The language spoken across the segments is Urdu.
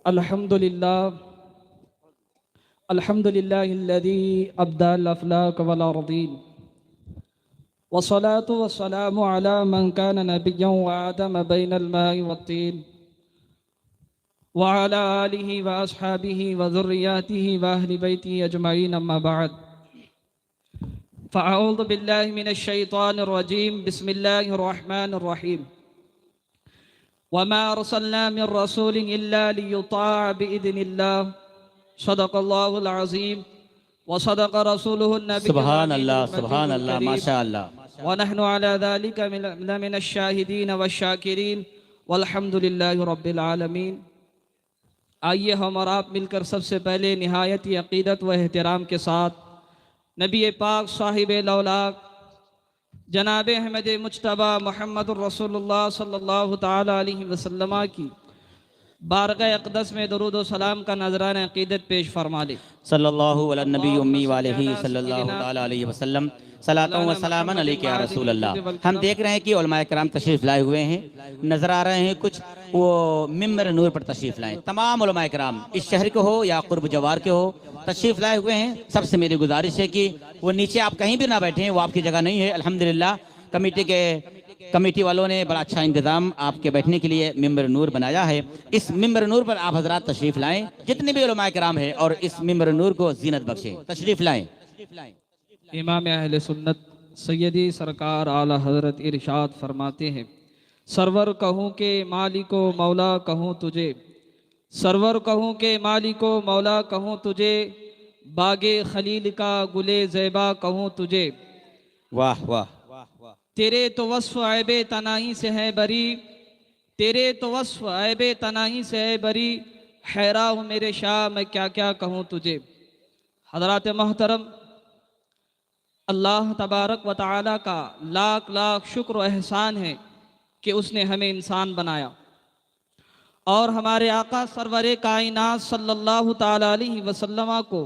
الحمد لله الذي أبدى الأفلاك والأرضين والصلاة والسلام على من كان نبيا وآدم بين الماء والطين وعلى آله وأصحابه وذرياته وأهل بيته أجمعين، أما بعد، فأعوذ بالله من الشيطان الرجيم. بسم الله الرحمن الرحيم. وما أرسلنا من رسول إلا ليطاع بإذن الله. صدق الله العظيم وصدق رسوله النبي. سبحان اللہ، سبحان اللہ، ماشاء اللہ. ونحن على ذلك من الشاهدين والشاكرين والحمد لله رب العالمین. آئیے ہم اور آپ مل کر سب سے پہلے نہایت عقیدت و احترام کے ساتھ نبی پاک صاحب لولاک جناب احمد مجتبیٰ محمد الرسول اللہ صلی اللہ تعالی علیہ وسلم کی بارگاہ اقدس میں درود و سلام کا نذرانہ عقیدت پیش فرما لے. صلی اللہ علی النبی امی والہ صلی اللہ تعالی علیہ وسلم. صلاۃ و سلام علیک یا رسول اللہ. ہم دیکھ رہے ہیں کہ علماء کرام تشریف لائے ہوئے ہیں، نظر آ رہے ہیں کچھ وہ ممبر نور پر تشریف لائے. تمام علماء کرام اس شہر کے ہو یا قرب جوار کے ہو تشریف لائے ہوئے ہیں. سب سے میری گزارش ہے کہ وہ نیچے آپ کہیں بھی نہ بیٹھیں، وہ آپ کی جگہ نہیں ہے. الحمدللہ کمیٹی والوں نے بڑا اچھا انتظام آپ کے بیٹھنے کے لیے ممبر نور بنایا ہے. اس ممبر نور پر آپ حضرات تشریف لائیں، جتنے بھی علماء کرام ہیں، اور اس ممبر نور کو زینت بخشیں. تشریف لائیں. امام اہل سنت سیدی سرکار اعلی حضرت ارشاد فرماتے ہیں، سرور کہوں کہ مالک و مولا کہوں تجھے، سرور کہوں کہ مالک و مولا کہوں تجھے، باغ خلیل کا گلے زیبا کہوں تجھے. واہ واہ. تیرے تو وصف عیب تناہی سے ہے بری، تیرے تو وصف عیب تناہی سے ہے بری، حیران ہوں میرے شاہ میں کیا کیا کہوں تجھے. حضرات محترم، اللہ تبارک و تعالی کا لاکھ لاکھ شکر و احسان ہے کہ اس نے ہمیں انسان بنایا اور ہمارے آقا سرور کائنات صلی اللہ تعالی علیہ وسلم کو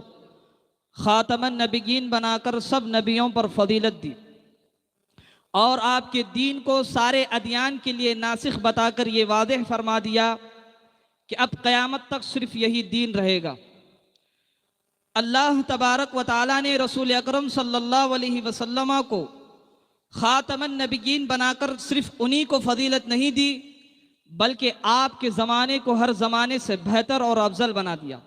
خاتم النبیین بنا کر سب نبیوں پر فضیلت دی اور آپ کے دین کو سارے ادیان کے لیے ناسخ بتا کر یہ واضح فرما دیا کہ اب قیامت تک صرف یہی دین رہے گا. اللہ تبارک و تعالیٰ نے رسول اکرم صلی اللہ علیہ وسلم کو خاتم النبیین بنا کر صرف انہی کو فضیلت نہیں دی بلکہ آپ کے زمانے کو ہر زمانے سے بہتر اور افضل بنا دیا.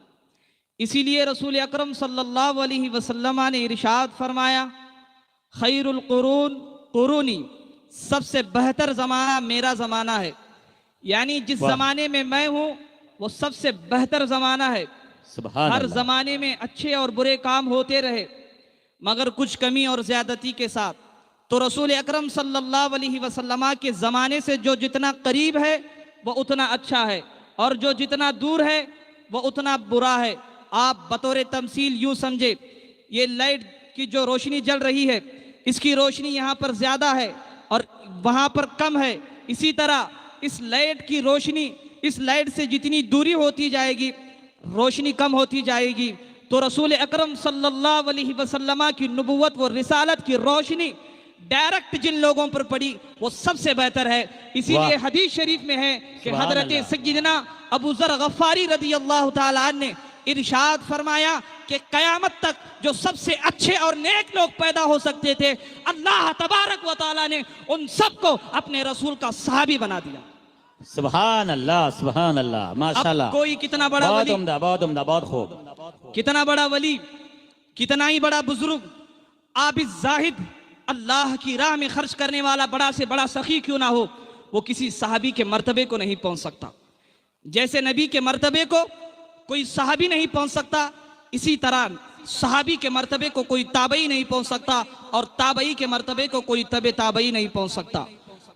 اسی لیے رسول اکرم صلی اللہ علیہ وسلم نے ارشاد فرمایا، خیر القرون قرونی، سب سے بہتر زمانہ میرا زمانہ ہے. یعنی جس زمانے میں میں ہوں وہ سب سے بہتر زمانہ ہے. ہر زمانے میں اچھے اور برے کام ہوتے رہے مگر کچھ کمی اور زیادتی کے ساتھ. تو رسول اکرم صلی اللہ علیہ وسلم کے زمانے سے جو جتنا قریب ہے وہ اتنا اچھا ہے اور جو جتنا دور ہے وہ اتنا برا ہے. آپ بطور تمثیل یوں سمجھے، یہ لائٹ کی جو روشنی جل رہی ہے اس کی روشنی یہاں پر زیادہ ہے اور وہاں پر کم ہے. اسی طرح اس لائٹ کی روشنی، اس لائٹ سے جتنی دوری ہوتی جائے گی روشنی کم ہوتی جائے گی. تو رسول اکرم صلی اللہ علیہ وسلم کی نبوت و رسالت کی روشنی ڈائریکٹ جن لوگوں پر پڑی وہ سب سے بہتر ہے. اسی لیے حدیث شریف میں ہے کہ حضرت سیدنا ابو ذر غفاری رضی اللہ تعالیٰ عنہ نے ارشاد فرمایا کہ قیامت تک جو سب سے اچھے اور نیک لوگ پیدا ہو سکتے تھے اللہ تبارک و تعالیٰ نے ان سب کو اپنے رسول کا صحابی بنا دیا. سبحان اللہ، سبحان اللہ، ماشاءاللہ. اب کوئی کتنا بڑا بہت ولی، عمدہ، بہت عمدہ، بہت خوب. کتنا بڑا ولی، کتنا ہی بڑا بزرگ، عابد زاہد، اللہ کی راہ میں خرچ کرنے والا بڑا سے بڑا سخی کیوں نہ ہو، وہ کسی صحابی کے مرتبے کو نہیں پہنچ سکتا. جیسے نبی کے مرتبے کو کوئی صحابی نہیں پہنچ سکتا، اسی طرح صحابی کے مرتبے کو کوئی تابعی نہیں پہنچ سکتا اور تابعی کے مرتبے کو کوئی تبع تابعی نہیں پہنچ سکتا.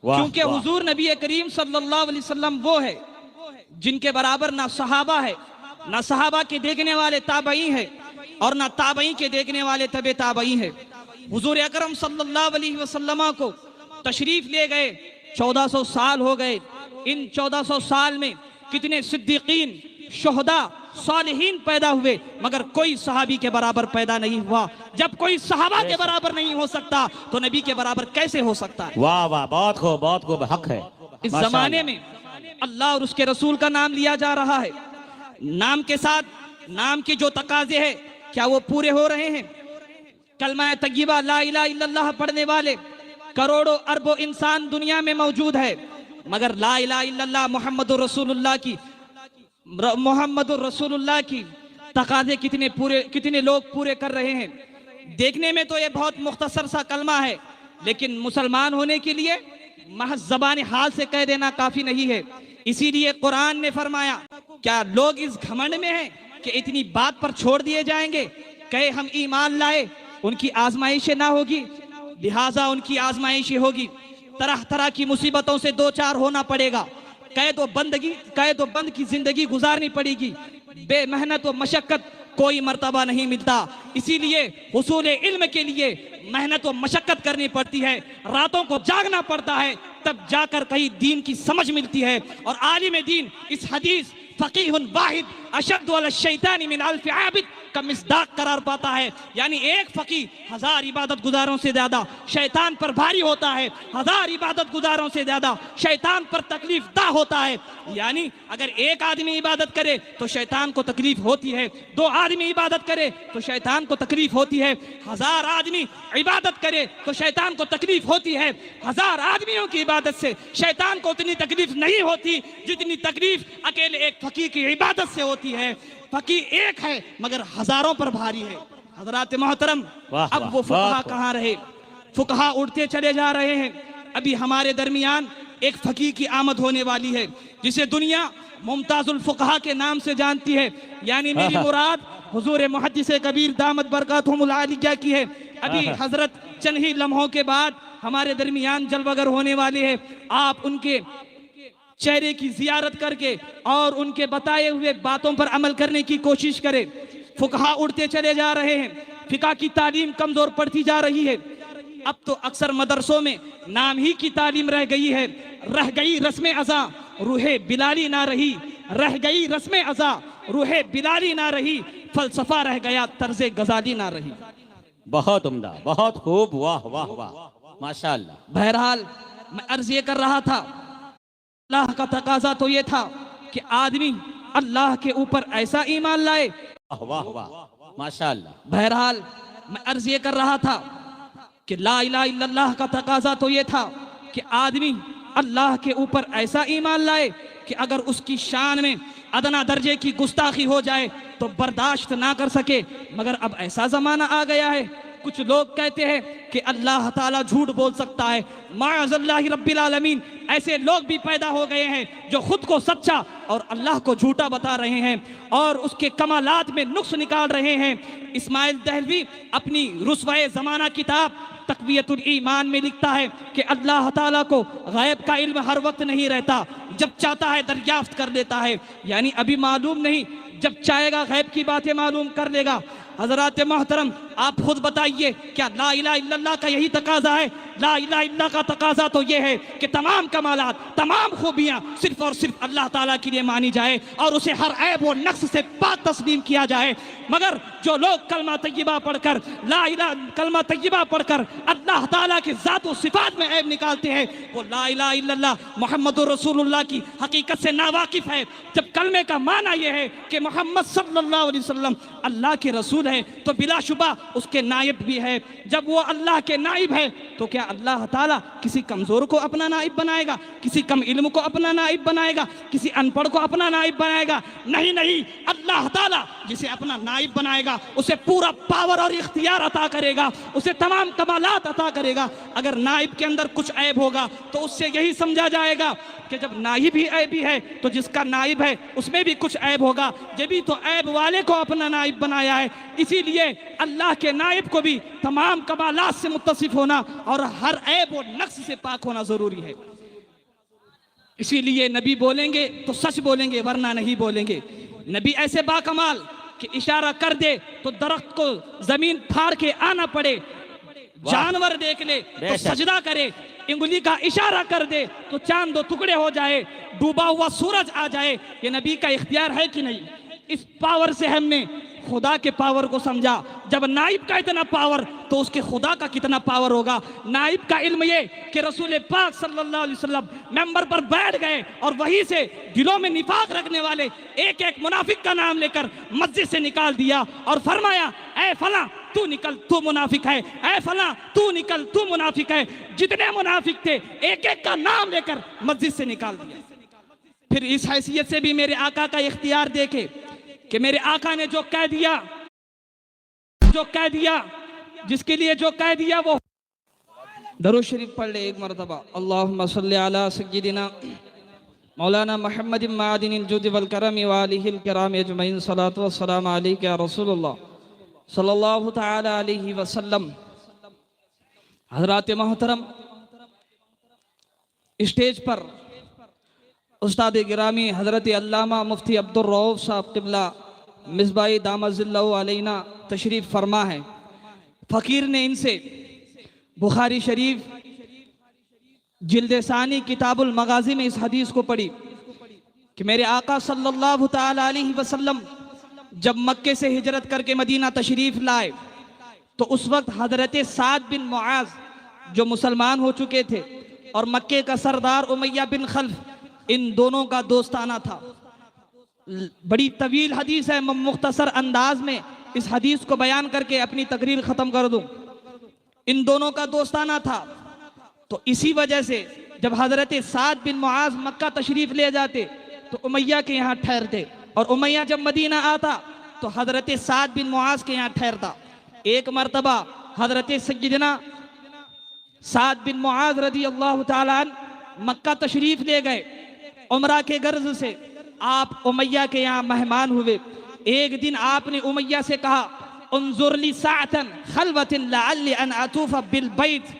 کیونکہ حضور نبی کریم صلی اللہ علیہ وسلم وہ ہے جن کے برابر نہ صحابہ ہے، نہ صحابہ کے دیکھنے والے تابعی ہیں اور نہ تابعی کے دیکھنے والے تبع تابعی ہیں. حضور اکرم صلی اللہ علیہ وسلم کو تشریف لے گئے 1400 سال ہو گئے. ان 1400 سال میں کتنے صدیقین، شہداء، صالحین پیدا ہوئے مگر کوئی صحابی کے برابر پیدا نہیں ہوا. جب کوئی صحابہ کے برابر نہیں ہو سکتا تو نبی کے برابر کیسے ہو سکتا ہے؟ واہ واہ، بہت خوب، بہت خوب، حق ہے. اس زمانے میں اللہ اور اس کے رسول کا نام لیا جا رہا ہے نام کے ساتھ نام کے جو تقاضے ہیں کیا وہ پورے ہو رہے ہیں؟ کلمہ طیبہ لا الہ الا اللہ پڑھنے والے کروڑوں اربوں انسان دنیا میں موجود ہے، مگر لا الہ الا اللہ محمد الرسول اللہ کی تقاضے کتنے لوگ پورے کر رہے ہیں؟ دیکھنے میں تو یہ بہت مختصر سا کلمہ ہے، لیکن مسلمان ہونے کے لیے محض زبان حال سے کہہ دینا کافی نہیں ہے۔ اسی لیے قرآن نے فرمایا کیا لوگ اس گھمنڈ میں ہیں کہ اتنی بات پر چھوڑ دیے جائیں گے؟ کہے ہم ایمان لائے، ان کی آزمائشیں نہ ہوگی، لہٰذا ان کی آزمائشیں ہوگی، طرح طرح کی مصیبتوں سے دو چار ہونا پڑے گا، قید و بند کی زندگی گزارنی پڑے گی، بے محنت و مشقت کوئی مرتبہ نہیں ملتا۔ اسی لیے حصول علم کے لیے محنت و مشقت کرنی پڑتی ہے، راتوں کو جاگنا پڑتا ہے، تب جا کر کہیں دین کی سمجھ ملتی ہے۔ اور عالم دین اس حدیث فقیہ واحد اشد علی الشیطان من الف عابد کا مصداق قرار پاتا ہے، یعنی ایک فقیہ 1000 عبادت گزاروں سے زیادہ شیطان پر بھاری ہوتا ہے، 1000 عبادت گزاروں سے زیادہ شیطان پر تکلیف دہ ہوتا ہے۔ یعنی اگر ایک آدمی عبادت کرے تو شیطان کو تکلیف ہوتی ہے، 2 آدمی عبادت کرے تو شیطان کو تکلیف ہوتی ہے، 1000 آدمی عبادت کرے تو شیطان کو تکلیف ہوتی ہے۔ 1000 آدمیوں کی عبادت سے شیطان کو اتنی تکلیف نہیں ہوتی جتنی تکلیف اکیلے ایک فقیہ کی عبادت سے ہوتی ہے۔ فقیہ ایک ہے مگر ہزاروں پر بھاری ہے۔ حضرات محترم، اب وہ فقہا کہاں رہے؟ فقہا اڑتے چلے جا رہے ہیں۔ ابھی ہمارے درمیان ایک فقیہ کی آمد ہونے والی ہے جسے دنیا ممتاز الفقہا کے نام سے جانتی ہے، یعنی میری مراد حضور محدث کبیر دامت برکاتہم العالیہ کی ہے۔ ابھی حضرت چند ہی لمحوں کے بعد ہمارے درمیان جلوہ گر ہونے والے ہیں۔ آپ ان کے چہرے کی زیارت کر کے اور ان کے بتائے ہوئے باتوں پر عمل کرنے کی کوشش کریں۔ فقہا اڑتے چلے جا رہے ہیں، فقہ کی تعلیم کمزور پڑتی جا رہی ہے۔ اب تو اکثر مدرسوں میں نام ہی کی تعلیم رہ گئی ہے، رہ گئی رسم ازاں روح بلالی نہ رہی، رہ گئی رسم ازاں روح بلالی نہ رہی، فلسفہ رہ گیا طرز غزالی نہ رہی۔ بہت عمدہ، بہت خوب، واہ واہ واہ، ماشاءاللہ۔ بہرحال میں عرض یہ کر رہا تھا، اللہ کا تقاضا تو یہ تھا کہ آدمی اللہ کے اوپر ایسا ایمان لائے۔ واہ واہ، ماشاءاللہ۔ بہرحال میں عرض یہ کر رہا تھا کہ لا الہ الا اللہ کا تقاضا تو یہ تھا کہ آدمی اللہ کے اوپر ایسا ایمان لائے کہ اگر اس کی شان میں ادنا درجے کی گستاخی ہو جائے تو برداشت نہ کر سکے۔ مگر اب ایسا زمانہ آ گیا ہے، کچھ لوگ کہتے ہیں کہ اللہ تعالیٰ جھوٹ بول سکتا ہے، معاذ اللہ رب العالمین۔ ایسے لوگ بھی پیدا ہو گئے ہیں جو خود کو سچا اور اللہ کو جھوٹا بتا رہے ہیں اور اس کے کمالات میں نقص نکال رہے ہیں۔ اسماعیل دہلوی اپنی رسوائے زمانہ کتاب تقویت الایمان میں لکھتا ہے کہ اللہ تعالیٰ کو غیب کا علم ہر وقت نہیں رہتا، جب چاہتا ہے دریافت کر لیتا ہے، یعنی ابھی معلوم نہیں، جب چاہے گا غیب کی باتیں معلوم کر لے گا۔ حضرات محترم، آپ خود بتائیے کیا لا الہ الا اللہ کا یہی تقاضا ہے؟ لا الہ الا اللہ کا تقاضا تو یہ ہے کہ تمام کمالات، تمام خوبیاں صرف اور صرف اللہ تعالیٰ کے لیے مانی جائے اور اسے ہر عیب و نقص سے پاک تسلیم کیا جائے۔ مگر جو لوگ کلمہ طیبہ پڑھ کر کلمہ طیبہ پڑھ کر اللہ تعالیٰ کے ذات و صفات میں عیب نکالتے ہیں، وہ لا الہ الا اللہ محمد رسول اللہ کی حقیقت سے ناواقف ہے۔ جب کلمے کا معنی یہ ہے کہ محمد صلی اللہ علیہ وسلم اللہ کے رسول ہے تو بلا شبہ اس کے نائب بھی ہے۔ جب وہ اللہ کے نائب ہے تو کیا اللہ تعالیٰ کسی کمزور کو اپنا نائب بنائے گا، کسی کم علم کو اپنا نائب بنائے گا، کسی ان پڑھ کو اپنا نائب بنائے گا؟ نہیں نہیں، اللہ تعالیٰ جسے اپنا نائب بنائے گا اسے پورا پاور اور اختیار عطا کرے گا، اسے تمام کمالات عطا کرے گا۔ اگر نائب کے اندر کچھ عیب ہوگا تو اس سے یہی سمجھا جائے گا کہ جب نائب ہی عیبی ہے تو جس کا نائب ہے اس میں بھی کچھ عیب ہوگا، یہ بھی تو عیب والے کو اپنا نائب بنایا ہے۔ اسی لیے اللہ کے نائب کو بھی تمام کمالات سے متصف ہونا اور ہر عیب و نقص سے پاک ہونا ضروری ہے۔ اسی لیے نبی بولیں گے تو سچ بولیں گے، ورنہ نہیں بولیں گے۔ نبی ایسے باکمال کہ اشارہ کر دے تو درخت کو زمین پھاڑ کے آنا پڑے، جانور دیکھ لے تو سجدہ کرے، انگلی کا اشارہ کر دے تو چاند دو ٹکڑے ہو جائے، ڈوبا ہوا سورج آ جائے۔ یہ نبی کا اختیار ہے کہ نہیں؟ اس پاور سے ہم نے خدا کے پاور کو سمجھا. جب نائب کا اتنا پاور تو اس کے خدا کا کتنا پاور ہوگا. نائب کا علم یہ کہ رسول پاک صلی اللہ علیہ وسلم ممبر پر بیٹھ گئے اور وہیں سے دلوں میں نفاق رکھنے والے ایک ایک منافق کا نام لے کر مسجد سے نکال دیا اور فرمایا اے فلاں تو نکل تو منافق ہے, اے فلاں تو نکل تو منافق ہے. جتنے منافق تھے ایک ایک کا نام لے کر مسجد سے نکال دیا. پھر اس حیثیت سے بھی میرے آقا کا اختیار دیکھے کہ میرے آقا نے جو کہہ دیا جس کے لیے جو کہہ دیا وہ. درود شریف پڑھ لے ایک مرتبہ. اللہم صلی علی سیدنا مولانا محمد معدن الجود والکرم وآلہ الکرام اجمعین. صلاۃ والسلام علیک یا رسول اللہ صلی اللہ تعالی علیہ وسلم. حضرات محترم, اسٹیج پر استاد گرامی حضرت علامہ مفتی عبدالرؤف صاحب قبلہ مصباحی دامت ظلہ علینا تشریف فرما ہے. فقیر نے ان سے بخاری شریف جلد ثانی کتاب المغازی میں اس حدیث کو پڑھی کہ میرے آقا صلی اللہ تعالی علیہ وسلم جب مکے سے ہجرت کر کے مدینہ تشریف لائے تو اس وقت حضرت سعد بن معاذ جو مسلمان ہو چکے تھے اور مکے کا سردار امیہ بن خلف, ان دونوں کا دوستانہ تھا. بڑی طویل حدیث ہے, مختصر انداز میں اس حدیث کو بیان کر کے اپنی تقریر ختم کر دوں. ان دونوں کا دوستانہ تھا تو اسی وجہ سے جب حضرت سعد بن معاذ مکہ تشریف لے جاتے تو امیہ کے یہاں ٹھہرتے, اور امیہ جب مدینہ آتا تو حضرت سعد بن معاذ کے یہاں ٹھہرتا. ایک مرتبہ حضرت سیدنا سعد بن معاذ رضی اللہ تعالیٰ عنہ مکہ تشریف لے گئے عمرہ کے غرض سے. آپ امیہ کے یہاں مہمان ہوئے. ایک دن آپ نے امیہ سے کہا انظر لی ساعتا خلوت لعلی ان اطوف بالبیت.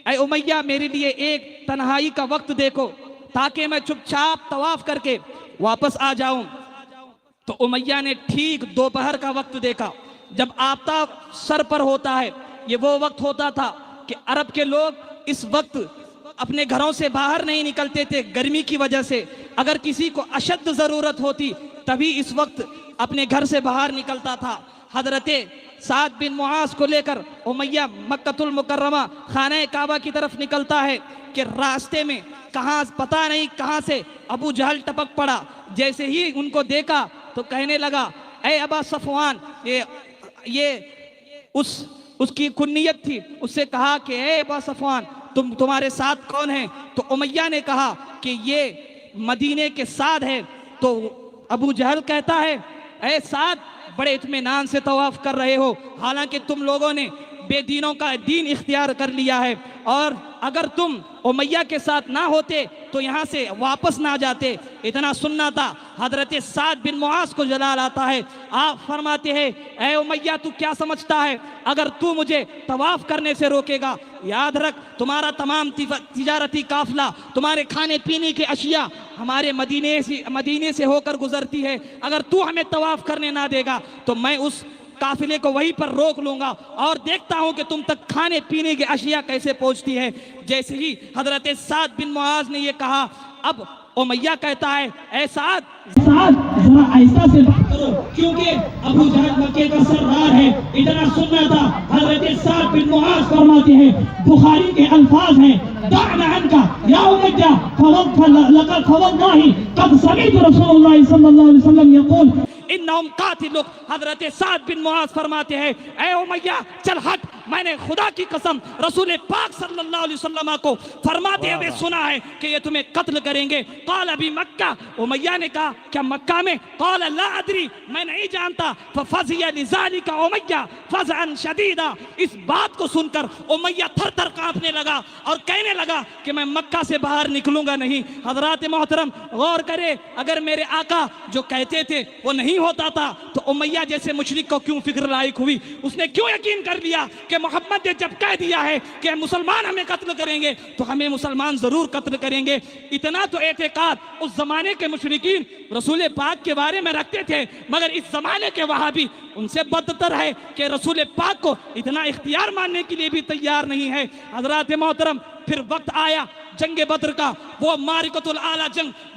اے امیہ میرے لیے ایک تنہائی کا وقت دیکھو تاکہ میں چپ چاپ طواف کر کے واپس آ جاؤں. تو امیہ نے ٹھیک دوپہر کا وقت دیکھا جب آفتاب سر پر ہوتا ہے. یہ وہ وقت ہوتا تھا کہ عرب کے لوگ اس وقت اپنے گھروں سے باہر نہیں نکلتے تھے گرمی کی وجہ سے. اگر کسی کو اشد ضرورت ہوتی تبھی اس وقت اپنے گھر سے باہر نکلتا تھا. حضرت سعد بن معاذ کو لے کر امیہ مکۃ المکرمہ خانہ کعبہ کی طرف نکلتا ہے کہ راستے میں کہاں پتہ نہیں کہاں سے ابو جہل ٹپک پڑا. جیسے ہی ان کو دیکھا تو کہنے لگا اے ابا صفوان, یہ اس کی کنیت تھی. اس سے کہا کہ اے ابا صفوان تمہارے ساتھ کون ہیں؟ تو امیہ نے کہا کہ یہ مدینے کے سعد ہے. تو ابو جہل کہتا ہے اے سعد بڑے اطمینان سے طواف کر رہے ہو, حالانکہ تم لوگوں نے بے دینوں کا دین اختیار کر لیا ہے, اور اگر تم امیہ کے ساتھ نہ ہوتے تو یہاں سے واپس نہ جاتے. اتنا سننا تھا. حضرت سعد بن معاذ کو جلال آتا ہے. آپ فرماتے ہیں اے امیہ تو کیا سمجھتا ہے, اگر تو مجھے طواف کرنے سے روکے گا, یاد رکھ تمہارا تمام تجارتی قافلہ, تمہارے کھانے پینے کے اشیاء ہمارے مدینے سے ہو کر گزرتی ہے. اگر تو ہمیں طواف کرنے نہ دے گا تو میں اس قافلے کو وہیں پر روک لوں گا اور دیکھتا ہوں کہ تم تک کھانے پینے کی اشیاء کیسے پہنچتی ہے. جیسے ہی حضرت سعد بن معاذ نے یہ کہا, اب امیہ کہتا ہے اے سعد ذرا ایسا سے بات کرو کیونکہ ابو جہل مکے کا سردار ہے. اتنا سننا تھا. حضرت سعد بن معاذ فرماتے ہیں, بخاری کے الفاظ ہیں دعنا عنک یا امیہ لقد فواللہ قد سمعت رسول اللہ صلی اللہ علیہ وسلم یقول انہم قاتلوک. حضرت سعد بن معاذ فرماتے ہیں اے امیہ چل ہٹ, میں نے خدا کی قسم رسول پاک صلی اللہ علیہ وسلم کو فرماتے ہوئے سنا ہے کہ یہ تمہیں قتل کریں گے. قال ابھی مکہ, امیہ نے کہا کیا مکہ میں؟ قال لا ادری, میں نہیں جانتا. ففزع لذلك امیہ فزعا شدیدا. اس بات کو سن کر امیہ تھر تھر کانپنے لگا اور کہنے لگا کہ میں مکہ سے باہر نکلوں گا نہیں. حضرات محترم غور کرے, اگر میرے آقا جو کہتے تھے وہ نہیں ہوتا تھا تو امیہ جیسے مشرک کو کیوں فکر لائق ہوئی؟ اس نے کیوں یقین کر لیا کہ محمد نے جب کہہ دیا ہے کہ مسلمان ہمیں قتل کریں گے تو ہمیں مسلمان ضرور قتل کریں گے. اتنا تو اعتقاد اس زمانے کے مشرکین رسول پاک کے بارے میں رکھتے تھے, مگر اس زمانے کے وہابی ان سے بدتر ہے کہ رسول پاک کو اتنا اختیار ماننے کے لیے بھی تیار نہیں ہے. حضرات محترم پھر وقت آیا جنگ بدر کا, وہ معرکۃ الاعلیٰ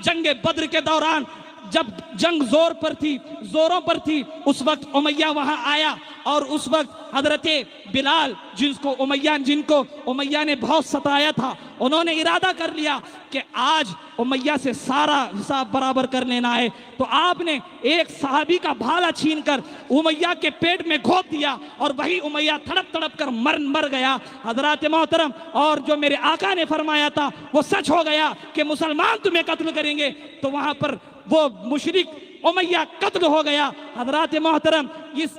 جنگ بدر کے دوران جب جنگ زوروں پر تھی اس وقت امیہ وہاں آیا، اور اس وقت حضرت بلال جن کو امیہ نے بہت ستایا تھا، انہوں نے ارادہ کر لیا کہ آج امیہ سے سارا حساب برابر کر لینا ہے، تو آپ نے ایک صحابی کا بھالا چھین کر امیہ کے پیٹ میں گھونپ دیا، اور وہی امیہ تڑپ تڑپ کر مر گیا۔ حضرات محترم، اور جو میرے آقا نے فرمایا تھا وہ سچ ہو گیا کہ مسلمان تمہیں قتل کریں گے، تو وہاں پر وہ مشرک امیہ قتل ہو گیا۔ حضرات محترم،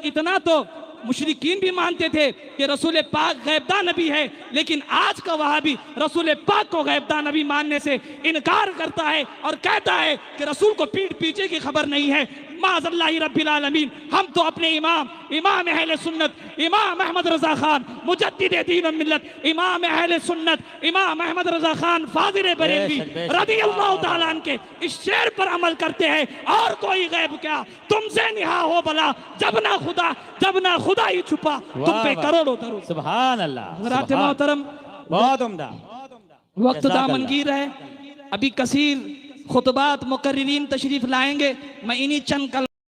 اتنا تو مشرکین بھی مانتے تھے کہ رسول پاک غیب داں نبی ہے، لیکن آج کا وہابی رسول پاک کو غیب داں نبی ماننے سے انکار کرتا ہے اور کہتا ہے کہ رسول کو پیٹ پیچھے کی خبر نہیں ہے۔ معاذ اللہ رب العالمین، ہم تو اپنے امام اہل سنت، امام احمد رضا خان مجدد دین و ملت، امام اہل سنت، امام احمد رضا خان فاضل بریلوی رضی اللہ تعالیٰ عنہ کے اس شعر پر عمل کرتے ہیں، اور کوئی غیب کیا تم سے نہا ہو بلا، جب نہ خدا ہی چھپا تم پہ کروڑوں درود۔ سبحان اللہ۔ حضرات محترم، بہت عمدہ، وقت دامنگیر ہے، ابھی کثیر خطبات مقررین تشریف لائیں گے، میں انہی چند